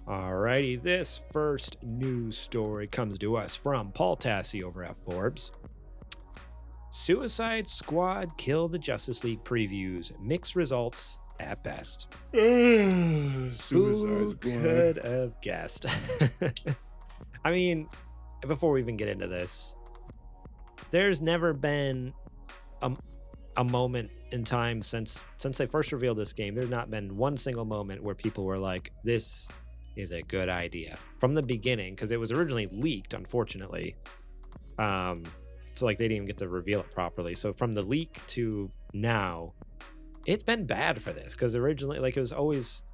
Alrighty, this first news story comes to us from Paul Tassi over at Forbes. Suicide Squad Kill the Justice League previews, mixed results at best. Who could have guessed? I mean, before we even get into this, there's never been a moment in time since they first revealed this game. There's not been one single moment where people were like, this is a good idea from the beginning, because it was originally leaked, unfortunately. So like they didn't even get to reveal it properly. So from the leak to now, it's been bad for this, because originally, like, it was always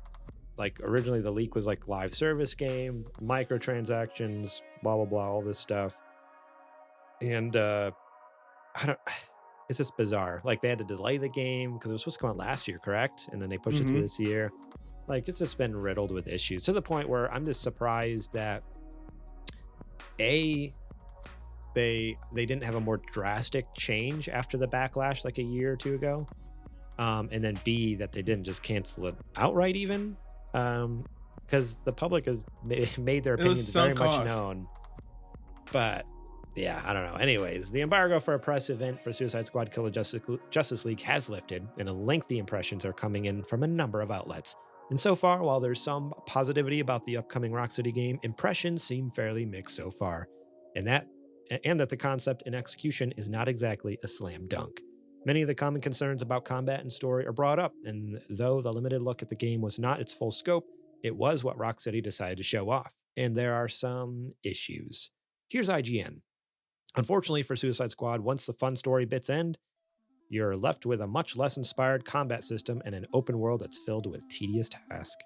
like, originally the leak was like live service game, microtransactions, blah blah blah, all this stuff. And it's just bizarre. Like, they had to delay the game because it was supposed to come out last year, correct? And then they pushed it to this year. Like, it's just been riddled with issues to the point where I'm just surprised that they didn't have a more drastic change after the backlash like a year or two ago. And then B, that they didn't just cancel it outright even. Because the public has made their opinions very much known. But yeah, I don't know. Anyways, the embargo for a press event for Suicide Squad Kill the Justice League has lifted, and lengthy impressions are coming in from a number of outlets. And so far, while there's some positivity about the upcoming Rocksteady game, impressions seem fairly mixed so far, and that the concept and execution is not exactly a slam dunk. Many of the common concerns about combat and story are brought up, and though the limited look at the game was not its full scope, it was what Rocksteady decided to show off, and there are some issues. Here's IGN. Unfortunately for Suicide Squad, once the fun story bits end, you're left with a much less inspired combat system and an open world that's filled with tedious tasks.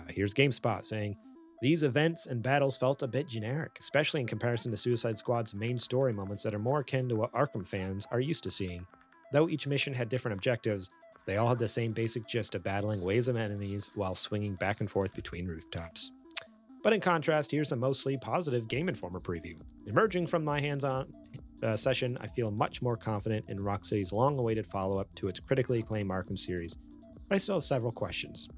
Here's GameSpot saying, these events and battles felt a bit generic, especially in comparison to Suicide Squad's main story moments that are more akin to what Arkham fans are used to seeing. Though each mission had different objectives, they all had the same basic gist of battling waves of enemies while swinging back and forth between rooftops. But in contrast, here's a mostly positive Game Informer preview. Emerging from my hands-on session, I feel much more confident in Rocksteady's long-awaited follow-up to its critically acclaimed Arkham series, but I still have several questions.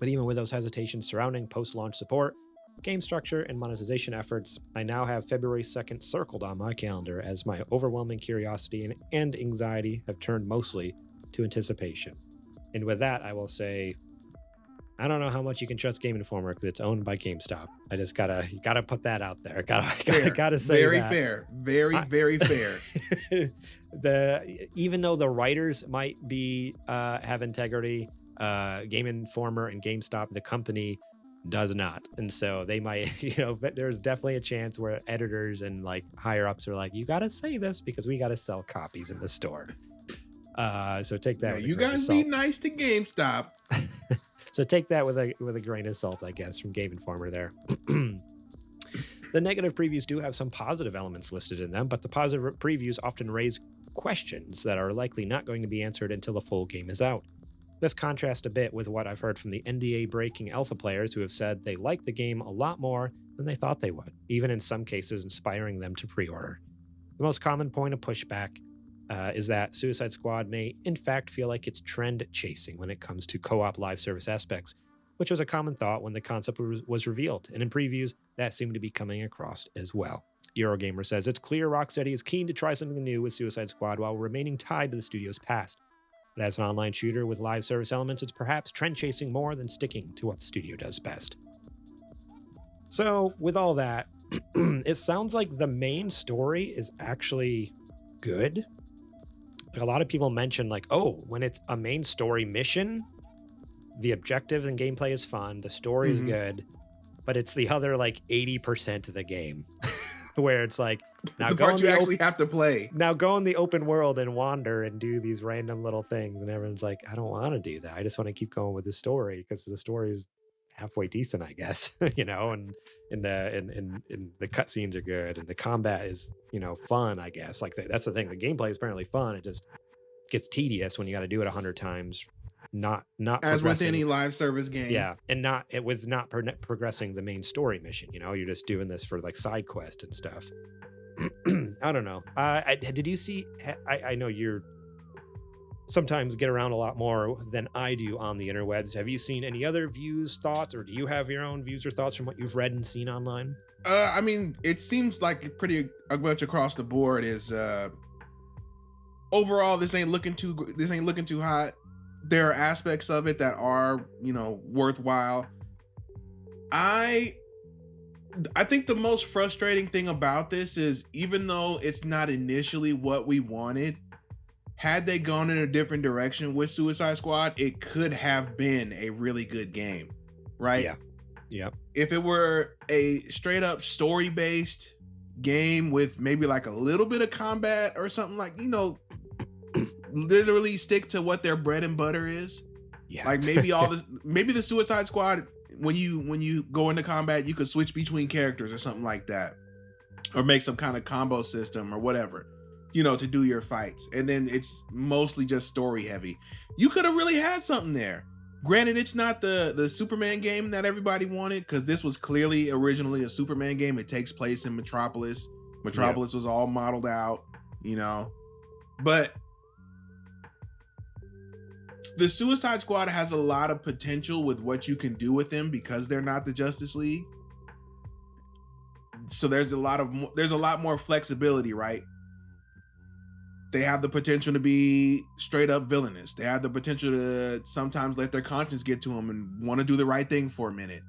But even with those hesitations surrounding post-launch support, game structure, and monetization efforts, I now have February 2nd circled on my calendar, as my overwhelming curiosity and anxiety have turned mostly to anticipation. And with that, I will say, I don't know how much you can trust Game Informer because it's owned by GameStop. I just gotta put that out there. Gotta say very that. fair, very fair. Even though the writers might be have integrity, Game Informer and GameStop, the company, does not, and so they might, there's definitely a chance where editors and like higher ups are like, you gotta say this because we gotta sell copies in the store. So take that. You guys be nice to GameStop. So take that with a grain of salt, I guess, from Game Informer there. The negative previews do have some positive elements listed in them, but the positive previews often raise questions that are likely not going to be answered until the full game is out. This contrasts a bit with what I've heard from the NDA-breaking alpha players who have said they like the game a lot more than they thought they would, even in some cases inspiring them to pre-order. The most common point of pushback is that Suicide Squad may, in fact, feel like it's trend chasing when it comes to co-op live service aspects, which was a common thought when the concept was revealed, and in previews, that seemed to be coming across as well. Eurogamer says, it's clear Rocksteady is keen to try something new with Suicide Squad while remaining tied to the studio's past. But as an online shooter with live service elements, it's perhaps trend chasing more than sticking to what the studio does best. So, with all that, it sounds like the main story is actually good. Like, a lot of people mention, like, oh, when it's a main story mission, the objectives and gameplay is fun, the story is good, but it's the other like 80% of the game where it's like, now the go part you actually have to play. Now go in the open world and wander and do these random little things, and everyone's like, I don't want to do that. I just want to keep going with the story because the story is halfway decent, I guess. and the cutscenes are good, and the combat is, fun, I guess. Like that's the thing. The gameplay is apparently fun. It just gets tedious when you got to do it 100 times. Not as with any live service game. Yeah, and not progressing the main story mission. You're just doing this for like side quest and stuff. I don't know. Did you see? I know sometimes get around a lot more than I do on the interwebs. Have you seen any other views, thoughts, or do you have your own views or thoughts from what you've read and seen online? I mean, it seems like pretty much across the board is overall this ain't looking too hot. There are aspects of it that are, worthwhile. I think the most frustrating thing about this is, even though it's not initially what we wanted, had they gone in a different direction with Suicide Squad, it could have been a really good game, right? Yeah. If it were a straight up story based game with maybe like a little bit of combat or something, like, literally stick to what their bread and butter is. Yeah. Like maybe the Suicide Squad, when you go into combat, you could switch between characters or something like that, or make some kind of combo system or whatever, to do your fights. And then it's mostly just story heavy. You could have really had something there. Granted, it's not the Superman game that everybody wanted, because this was clearly originally a Superman game. It takes place in Metropolis. Metropolis was all modeled out, but the Suicide Squad has a lot of potential with what you can do with them, because they're not the Justice League. So there's a lot more flexibility, right? They have the potential to be straight up villainous. They have the potential to sometimes let their conscience get to them and want to do the right thing for a minute.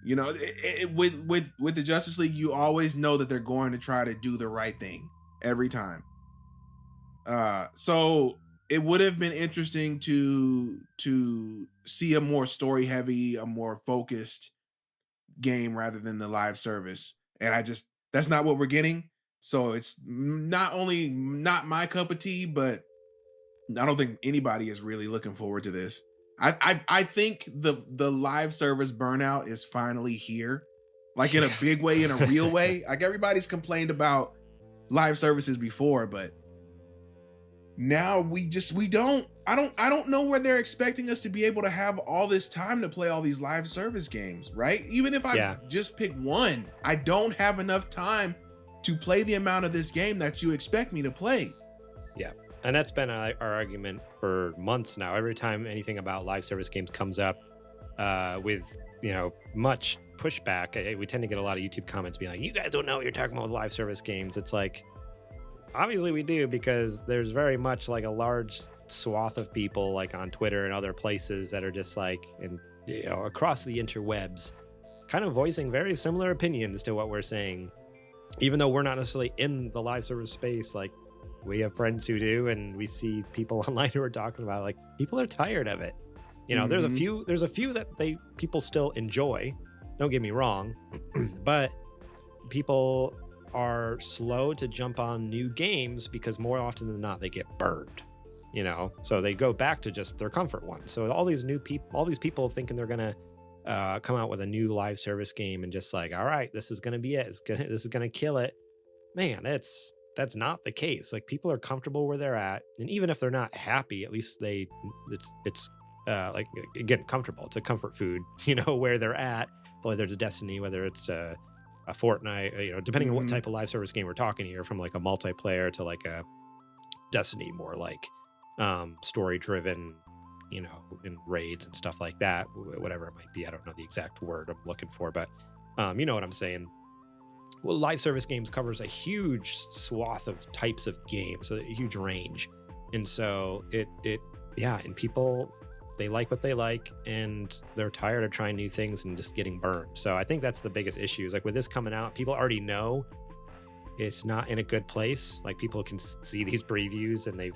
With the Justice League, you always know that they're going to try to do the right thing every time. So it would have been interesting to see a more story heavy, a more focused game rather than the live service. And that's not what we're getting. So it's not only not my cup of tea, but I don't think anybody is really looking forward to this. I think the live service burnout is finally here, like in a big way, in a real way. Like, everybody's complained about live services before, but now I don't know where they're expecting us to be able to have all this time to play all these live service games, right? Even if I just pick one, I don't have enough time to play the amount of this game that you expect me to play. Yeah. And that's been our argument for months now. Every time anything about live service games comes up with, much pushback, we tend to get a lot of YouTube comments being like, you guys don't know what you're talking about with live service games. It's like, obviously we do, because there's very much like a large swath of people like on Twitter and other places that are just like, and across the interwebs, kind of voicing very similar opinions to what we're saying. Even though we're not necessarily in the live service space, like, we have friends who do, and we see people online who are talking about it, like, people are tired of it. There's a few that people still enjoy. Don't get me wrong, but people are slow to jump on new games because more often than not they get burned. So they go back to just their comfort one. So all these people thinking they're gonna come out with a new live service game and just like, all right, this is gonna be it. This is gonna kill it. Man, that's not the case. Like, people are comfortable where they're at, and even if they're not happy, at least it's like, again, comfortable. It's a comfort food, where they're at. Whether it's Destiny, whether it's a Fortnite, depending on what type of live service game we're talking here, from like a multiplayer to like a Destiny, more like story driven, in raids and stuff like that, whatever it might be. I don't know the exact word I'm looking for, but you know what I'm saying. Well, live service games covers a huge swath of types of games, a huge range. And so and people, they like what they like, and they're tired of trying new things and just getting burned. So I think that's the biggest issue, is like, with this coming out, people already know it's not in a good place. Like, people can see these previews, and they've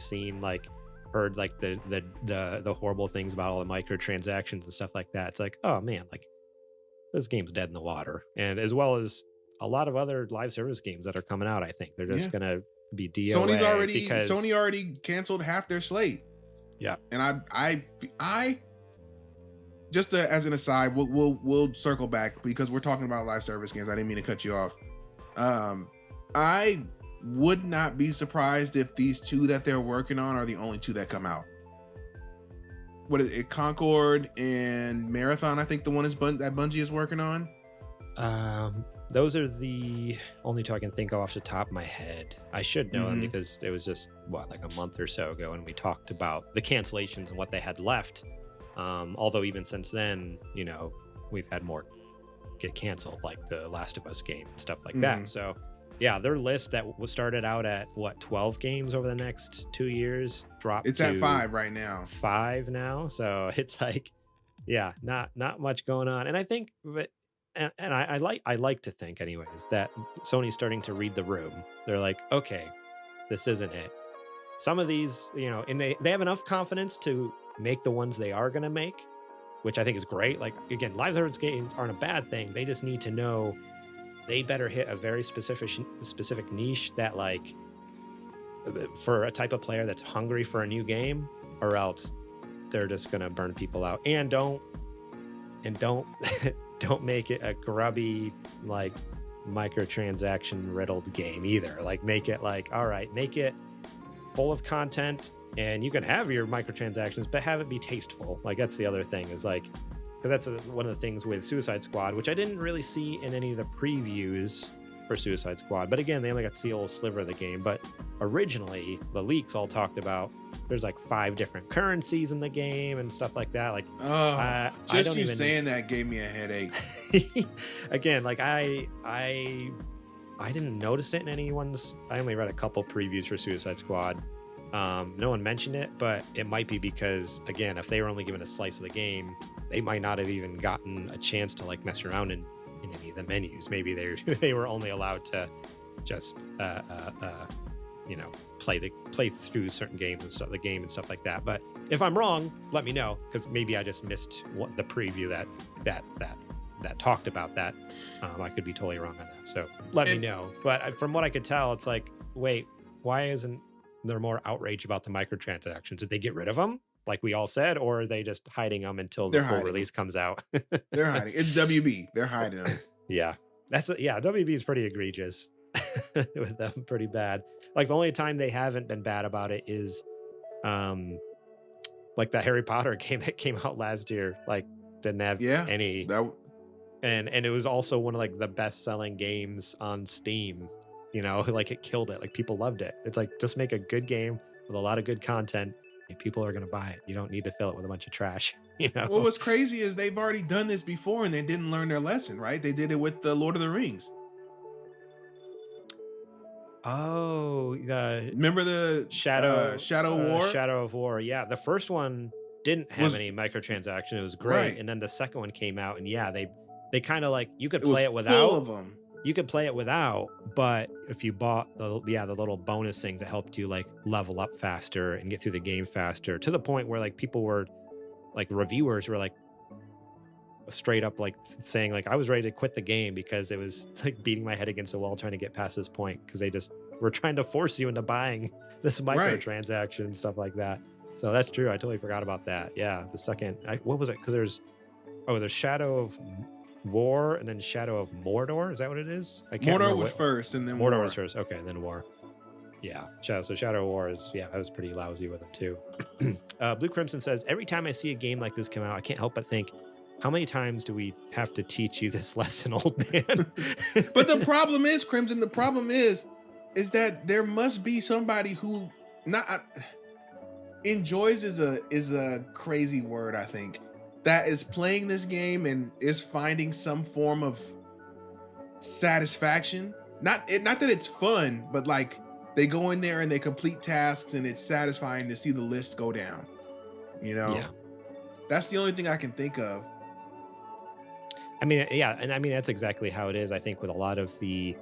heard like the horrible things about all the microtransactions and stuff like that. It's like, oh man, like, this game's dead in the water. And as well as a lot of other live service games that are coming out, I think they're just gonna be DOA. Sony already canceled half their slate. Yeah. And I just as an aside, we'll circle back, because we're talking about live service games. I didn't mean to cut you off. I would not be surprised if these two that they're working on are the only two that come out. What is it? Concord and Marathon, I think the one that Bungie is working on. those are the only two I can think of off the top of my head. I should know them because it was just like a month or so ago, and we talked about the cancellations and what they had left. Although even since then, we've had more get canceled, like the Last of Us game and stuff like that. So yeah, their list that was started out at 12 games over the next 2 years dropped. It's at 5 right now. 5 now. So it's like, yeah, not much going on. And I think, and I like to think anyways that Sony's starting to read the room. They're like, okay, this isn't it. Some of these, and they have enough confidence to make the ones they are going to make, which I think is great. Like, again, live service games aren't a bad thing. They just need to know they better hit a very specific niche that, like, for a type of player that's hungry for a new game, or else they're just gonna burn people out. And don't don't make it a grubby, like, microtransaction riddled game either. Like, make it like, all right, make it full of content, and you can have your microtransactions, but have it be tasteful. Like, that's the other thing, is like, because that's one of the things with Suicide Squad, which I didn't really see in any of the previews for Suicide Squad. But again, they only got to see a little sliver of the game. But originally, the leaks all talked about there's like 5 different currencies in the game and stuff like that. Like, just you saying that gave me a headache. Again, like, I didn't notice it in anyone's. I only read a couple previews for Suicide Squad. No one mentioned it, but it might be because, again, if they were only given a slice of the game, they might not have even gotten a chance to, like, mess around in any of the menus. Maybe they were only allowed to just play through certain games and stuff, the game and stuff like that. But if I'm wrong, let me know, because maybe I just missed the preview that talked about that. I could be totally wrong on that, so let me know. But from what I could tell, it's like, wait, why isn't there more outrage about the microtransactions? Did they get rid of them, like we all said, or are they just hiding them until the full release comes out? They're hiding. It's WB. They're hiding them. Yeah, WB is pretty egregious with them, pretty bad. Like, the only time they haven't been bad about it is like the Harry Potter game that came out last year. Like, didn't have any and it was also one of, like, the best selling games on Steam. Like, it killed it. Like, people loved it. It's like, just make a good game with a lot of good content, and people are going to buy it. You don't need to fill it with a bunch of trash. Well, what's crazy is they've already done this before and they didn't learn their lesson, right? They did it with the Lord of the Rings. Oh, remember the Shadow War? Shadow of War. Yeah, the first one didn't have any microtransaction. It was great, right. And then the second one came out, and yeah, they kind of, like, you could play it without. Full of them. You could play it without, but if you bought the little bonus things that helped you, like, level up faster and get through the game faster, to the point where, like, people were, like, reviewers were, like, straight up, like, saying, like, I was ready to quit the game because it was, like, beating my head against the wall trying to get past this point, because they just were trying to force you into buying this microtransaction and stuff like that. So that's true. I totally forgot about that. Yeah, the second, what was it? Because there's Shadow of War and then Shadow of Mordor. Is that what it is? I can't remember. Mordor was first, and then Mordor was first. Okay, and then War. Yeah, so Shadow of War is, I was pretty lousy with them too. Blue Crimson says, every time I see a game like this come out, I can't help but think, how many times do we have to teach you this lesson, old man? But the problem is, Crimson, is that there must be somebody who enjoys is a crazy word, I think, that is playing this game and is finding some form of satisfaction. Not that it's fun, but, like, they go in there and they complete tasks and it's satisfying to see the list go down. Yeah. That's the only thing I can think of. I mean, yeah, and I mean, that's exactly how it is, I think, with a lot of the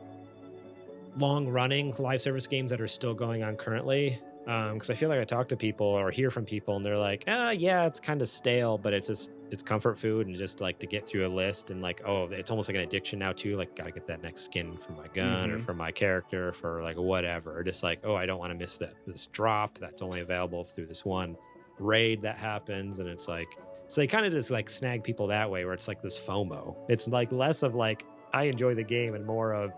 long-running live service games that are still going on currently. Because I feel like I talk to people or hear from people and they're like, yeah, it's kind of stale, but it's comfort food, and just, like, to get through a list, and, like, oh, it's almost like an addiction now too. Like, gotta get that next skin for my gun or for my character, for, like, whatever. Or just like, oh, I don't want to miss this drop that's only available through this one raid that happens. And it's like, so they kind of just, like, snag people that way, where it's like this FOMO. It's, like, less of, like, I enjoy the game and more of,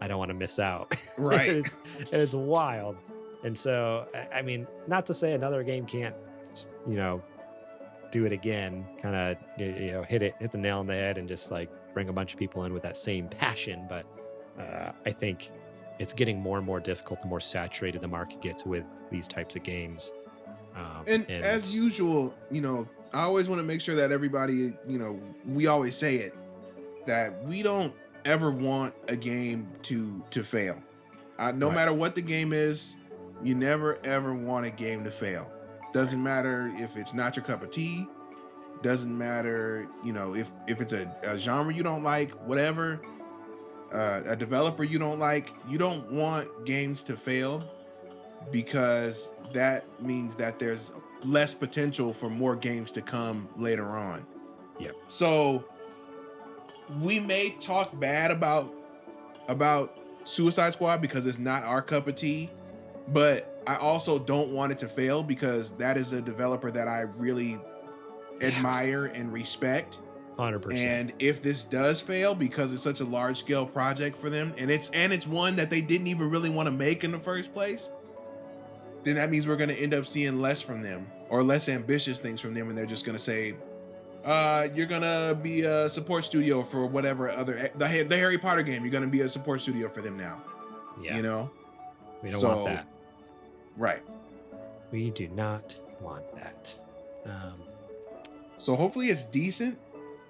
I don't want to miss out. Right. It's wild. And so, I mean, not to say another game can't, do it again, kind of, hit the nail on the head and just, like, bring a bunch of people in with that same passion, but I think it's getting more and more difficult the more saturated the market gets with these types of games. And And as usual, I always want to make sure that everybody, we always say it, that we don't ever want a game to fail. No right, matter what the game is, you never ever want a game to fail. Doesn't matter if it's not your cup of tea. Doesn't matter, if it's a genre you don't like, whatever, a developer you don't like. You don't want games to fail, because that means that there's less potential for more games to come later on. yep, So we may talk bad about Suicide Squad because it's not our cup of tea, but I also don't want it to fail because that is a developer that I really admire and respect. 100%. And if this does fail because it's such a large scale project for them, and it's one that they didn't even really want to make in the first place, then that means we're going to end up seeing less from them, or less ambitious things from them, and they're just going to say, you're gonna be a support studio for whatever other the Harry Potter game. You're gonna be a support studio for them now. Yeah, we don't So, want that. right. We do not want that. So hopefully it's decent.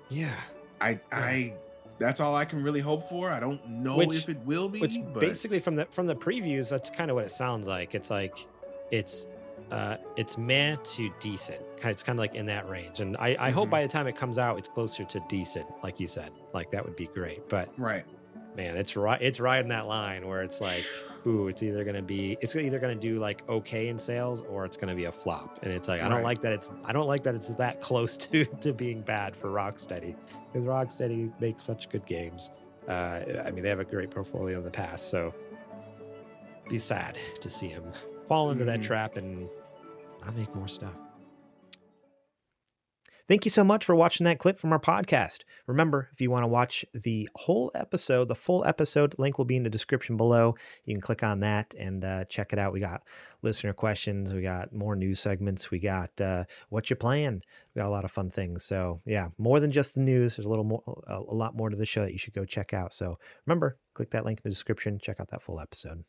Yeah, I that's all I can really hope for. I don't know if it will be. which But basically from the previews, that's kind of what it sounds like. It's like it's meh to decent. It's kind of like in that range. And I hope by the time it comes out, it's closer to decent, like you said. Like that would be great. But right. man, it's riding that line where it's like, ooh, it's either gonna do like okay in sales, or it's gonna be a flop. And it's like I don't like that it's that close to being bad for Rocksteady, because Rocksteady makes such good games. I mean, they have a great portfolio in the past, so be sad to see him fall into that trap and not make more stuff. Thank you so much for watching that clip from our podcast. Remember, if you want to watch the full episode, link will be in the description below. You can click on that and check it out. We got listener questions. We got more news segments. We got what you playing. We got a lot of fun things. So yeah, more than just the news. There's a lot more to the show that you should go check out. So remember, click that link in the description. Check out that full episode.